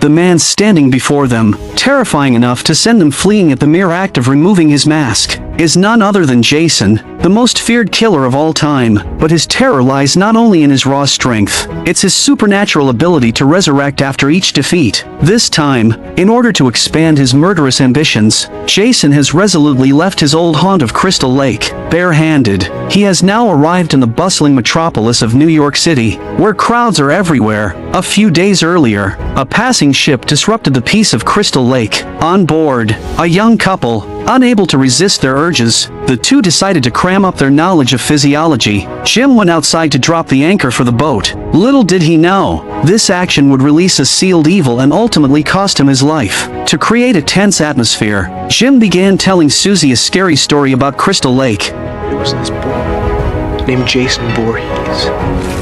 the man standing before them, terrifying enough to send them fleeing at the mere act of removing his mask, is none other than Jason, the most feared killer of all time. But his terror lies not only in his raw strength, it's his supernatural ability to resurrect after each defeat. This time, in order to expand his murderous ambitions, Jason has resolutely left his old haunt of Crystal Lake, bare-handed. He has now arrived in the bustling metropolis of New York City, where crowds are everywhere. A few days earlier, a passing ship disrupted the peace of Crystal Lake. On board, a young couple, unable to resist their urges, the two decided to cram up their knowledge of physiology. Jim went outside to drop the anchor for the boat. Little did he know, this action would release a sealed evil and ultimately cost him his life. To create a tense atmosphere, Jim began telling Susie a scary story about Crystal Lake. There was this boy named Jason Voorhees,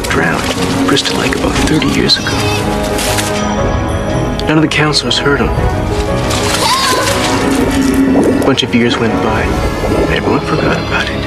drowned in Crystal Lake about 30 years ago. None of the counselors heard him. A bunch of years went by, and everyone forgot about it.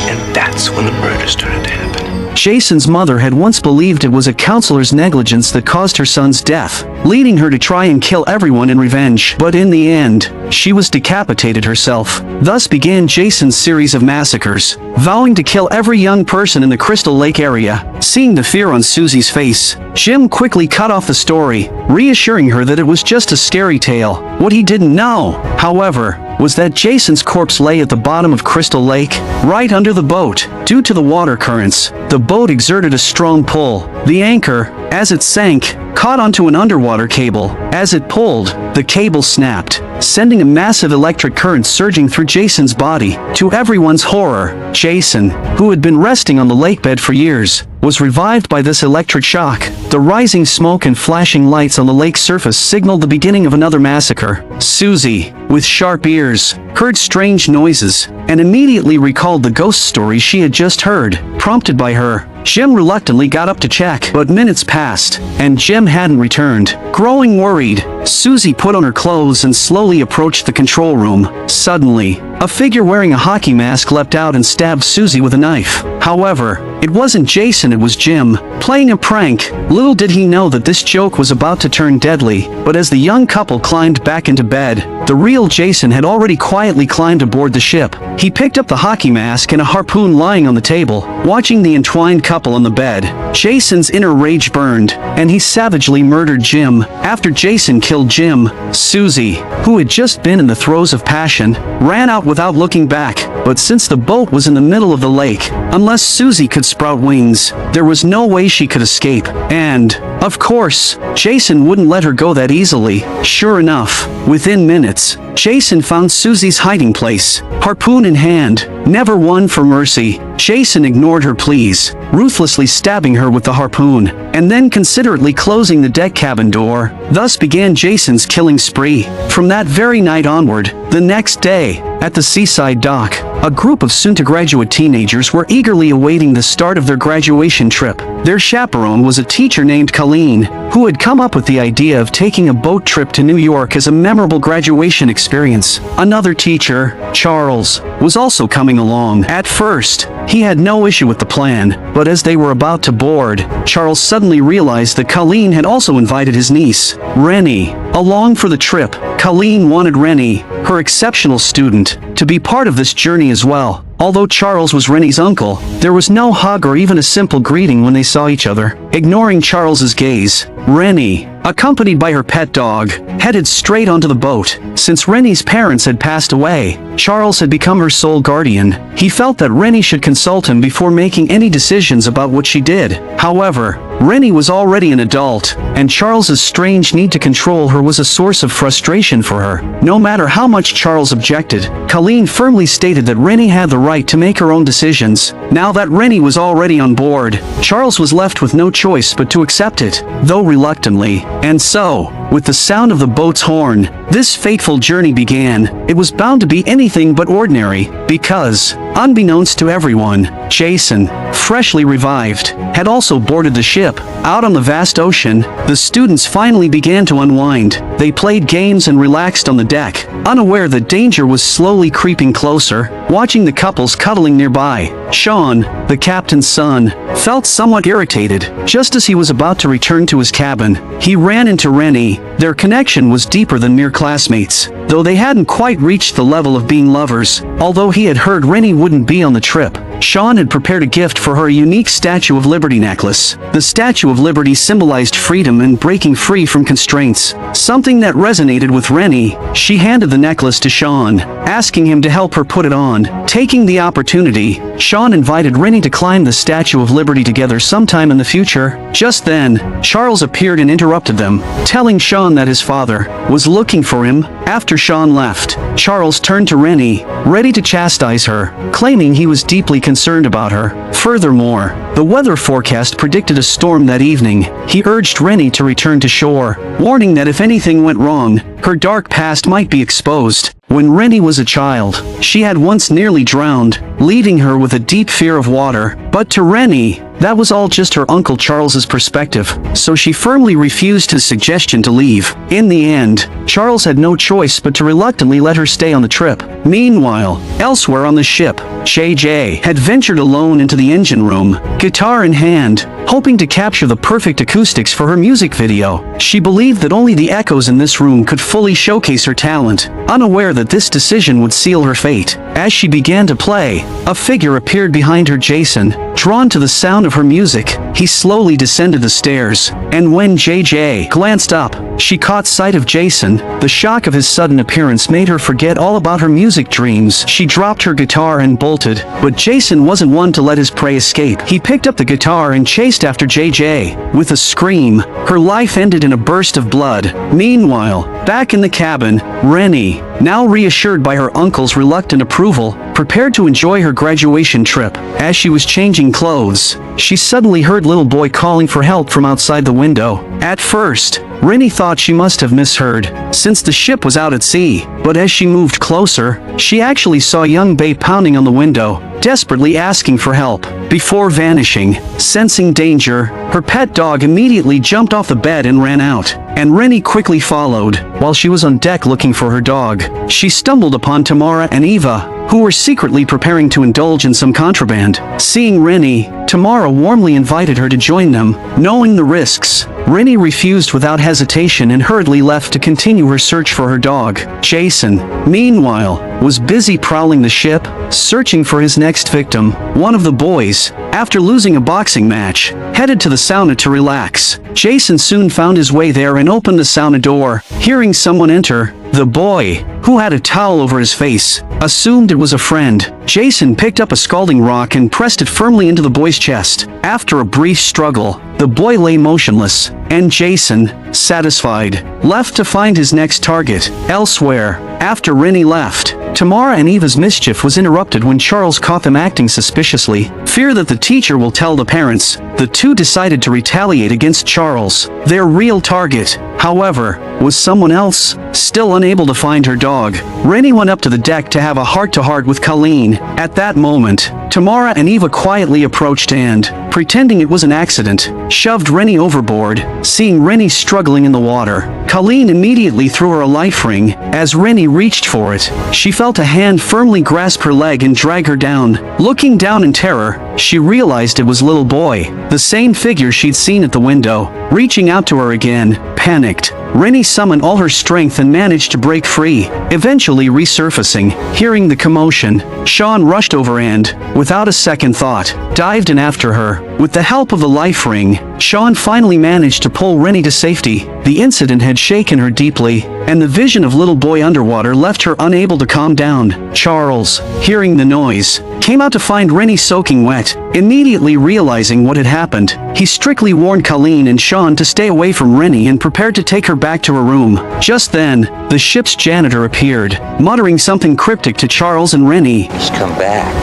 And that's when the murder started to happen. Jason's mother had once believed it was a counselor's negligence that caused her son's death, leading her to try and kill everyone in revenge. But in the end, she was decapitated herself. Thus began Jason's series of massacres, vowing to kill every young person in the Crystal Lake area. Seeing the fear on Susie's face, Jim quickly cut off the story, reassuring her that it was just a scary tale. What he didn't know, however, was that Jason's corpse lay at the bottom of Crystal Lake, right under the boat. Due to the water currents, the boat exerted a strong pull. The anchor, as it sank, caught onto an underwater cable. As it pulled, the cable snapped, sending a massive electric current surging through Jason's body. To everyone's horror, Jason, who had been resting on the lakebed for years, was revived by this electric shock. The rising smoke and flashing lights on the lake's surface signaled the beginning of another massacre. Susie, with sharp ears, heard strange noises, and immediately recalled the ghost story she had just heard. Prompted by her, Jim reluctantly got up to check, but minutes passed, and Jim hadn't returned. Growing worried, Susie put on her clothes and slowly approached the control room. Suddenly, a figure wearing a hockey mask leapt out and stabbed Susie with a knife. However, it wasn't Jason, it was Jim, playing a prank. Little did he know that this joke was about to turn deadly, but as the young couple climbed back into bed, the real Jason had already quietly climbed aboard the ship. He picked up the hockey mask and a harpoon lying on the table. Watching the entwined couple on the bed, Jason's inner rage burned, and he savagely murdered Jim. After Jason killed Jim, Susie, who had just been in the throes of passion, ran out without looking back. But since the boat was in the middle of the lake, unless Susie could sprout wings, there was no way she could escape. And, of course, Jason wouldn't let her go that easily. Sure enough, within minutes, Jason found Susie's hiding place, harpoon in hand. Never one for mercy, Jason ignored her pleas, ruthlessly stabbing her with the harpoon, and then considerately closing the deck cabin door. Thus began Jason's killing spree. From that very night onward, the next day, at the seaside dock, a group of soon-to-graduate teenagers were eagerly awaiting the start of their graduation trip. Their chaperone was a teacher named Colleen, who had come up with the idea of taking a boat trip to New York as a memorable graduation experience. Another teacher, Charles, was also coming along. At first, he had no issue with the plan, but as they were about to board, Charles suddenly realized that Colleen had also invited his niece, Rennie, along for the trip. Colleen wanted Rennie, her exceptional student, to be part of this journey as well. Although Charles was Rennie's uncle, there was no hug or even a simple greeting when they saw each other. Ignoring Charles's gaze, Rennie, accompanied by her pet dog, headed straight onto the boat. Since Rennie's parents had passed away, Charles had become her sole guardian. He felt that Rennie should consult him before making any decisions about what she did. However, Rennie was already an adult, and Charles's strange need to control her was a source of frustration for her. No matter how much Charles objected, Colleen firmly stated that Rennie had the right to make her own decisions. Now that Rennie was already on board, Charles was left with no choice but to accept it, though reluctantly. And so, with the sound of the boat's horn, this fateful journey began. It was bound to be anything but ordinary, because, unbeknownst to everyone, Jason, freshly revived, had also boarded the ship. Out on the vast ocean, the students finally began to unwind. They played games and relaxed on the deck, unaware that danger was slowly creeping closer. Watching the couples cuddling nearby, Sean, the captain's son, felt somewhat irritated. Just as he was about to return to his cabin, he ran into Rennie. Their connection was deeper than mere classmates, though they hadn't quite reached the level of being lovers. Although he had heard Rennie wouldn't be on the trip, Sean had prepared a gift for her, a unique Statue of Liberty necklace. The Statue of Liberty symbolized freedom and breaking free from constraints, something that resonated with Rennie. She handed the necklace to Sean, asking him to help her put it on. Taking the opportunity, Sean invited Rennie to climb the Statue of Liberty together sometime in the future. Just then, Charles appeared and interrupted them, telling Sean that his father was looking for him. After Sean left, Charles turned to Rennie, ready to chastise her, claiming he was deeply concerned about her. Furthermore, the weather forecast predicted a storm that evening. He urged Rennie to return to shore, warning that if anything went wrong, her dark past might be exposed. When Rennie was a child, she had once nearly drowned, leaving her with a deep fear of water. But to Rennie, that was all just her Uncle Charles's perspective, so she firmly refused his suggestion to leave. In the end, Charles had no choice but to reluctantly let her stay on the trip. Meanwhile, elsewhere on the ship, JJ had ventured alone into the engine room, guitar in hand, hoping to capture the perfect acoustics for her music video. She believed that only the echoes in this room could fully showcase her talent, unaware that this decision would seal her fate. As she began to play, a figure appeared behind her. Jason, drawn to the sound of her music, he slowly descended the stairs, and when JJ glanced up, she caught sight of Jason. The shock of his sudden appearance made her forget all about her music dreams. She dropped her guitar and bolted, but Jason wasn't one to let his prey escape. He picked up the guitar and chased after JJ. With a scream, her life ended in a burst of blood. Meanwhile, back in the cabin, Rennie, now reassured by her uncle's reluctant approval, prepared to enjoy her graduation trip. As she was changing clothes, she suddenly heard little boy calling for help from outside the window. At first, Rennie thought she must have misheard, since the ship was out at sea, but as she moved closer, she actually saw young Bay pounding on the window, desperately asking for help. Before vanishing, sensing danger, her pet dog immediately jumped off the bed and ran out, and Rennie quickly followed. While she was on deck looking for her dog, she stumbled upon Tamara and Eva, who were secretly preparing to indulge in some contraband. Seeing Rennie, Tamara warmly invited her to join them. Knowing the risks, Rennie refused without hesitation and hurriedly left to continue her search for her dog. Jason, meanwhile, was busy prowling the ship, searching for his next victim. One of the boys, after losing a boxing match, headed to the sauna to relax. Jason soon found his way there and opened the sauna door. Hearing someone enter, the boy, who had a towel over his face, assumed it was a friend. Jason picked up a scalding rock and pressed it firmly into the boy's chest. After a brief struggle, the boy lay motionless, and Jason, satisfied, left to find his next target. Elsewhere, after Rennie left, Tamara and Eva's mischief was interrupted when Charles caught them acting suspiciously. Fear that the teacher will tell the parents, the two decided to retaliate against Charles. Their real target, however, was someone else. Still unable to find her dog, Rennie went up to the deck to have a heart-to-heart with Colleen. At that moment, Tamara and Eva quietly approached and, pretending it was an accident, shoved Rennie overboard. Seeing Rennie struggling in the water, Colleen immediately threw her a life ring. As Rennie reached for it, she felt a hand firmly grasp her leg and drag her down. Looking down in terror, she realized it was little boy, the same figure she'd seen at the window. Reaching out to her again, panicked, Rennie summoned all her strength and managed to break free, eventually resurfacing. Hearing the commotion, Sean rushed over and, without a second thought, dived in after her. With the help of the life ring, Sean finally managed to pull Rennie to safety. The incident had shaken her deeply, and the vision of little boy underwater left her unable to calm down. Charles, hearing the noise, came out to find Rennie soaking wet. Immediately realizing what had happened, he strictly warned Colleen and Sean to stay away from Rennie and prepared to take her back to her room. Just then, the ship's janitor appeared, muttering something cryptic to Charles and Rennie. Just come back,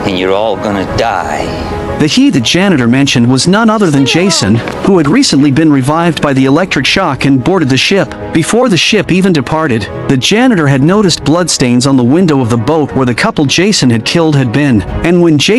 and you're all gonna die. The janitor mentioned was none other than Jason, who had recently been revived by the electric shock and boarded the ship. Before the ship even departed, the janitor had noticed bloodstains on the window of the boat where the couple Jason had killed had been, and when Jason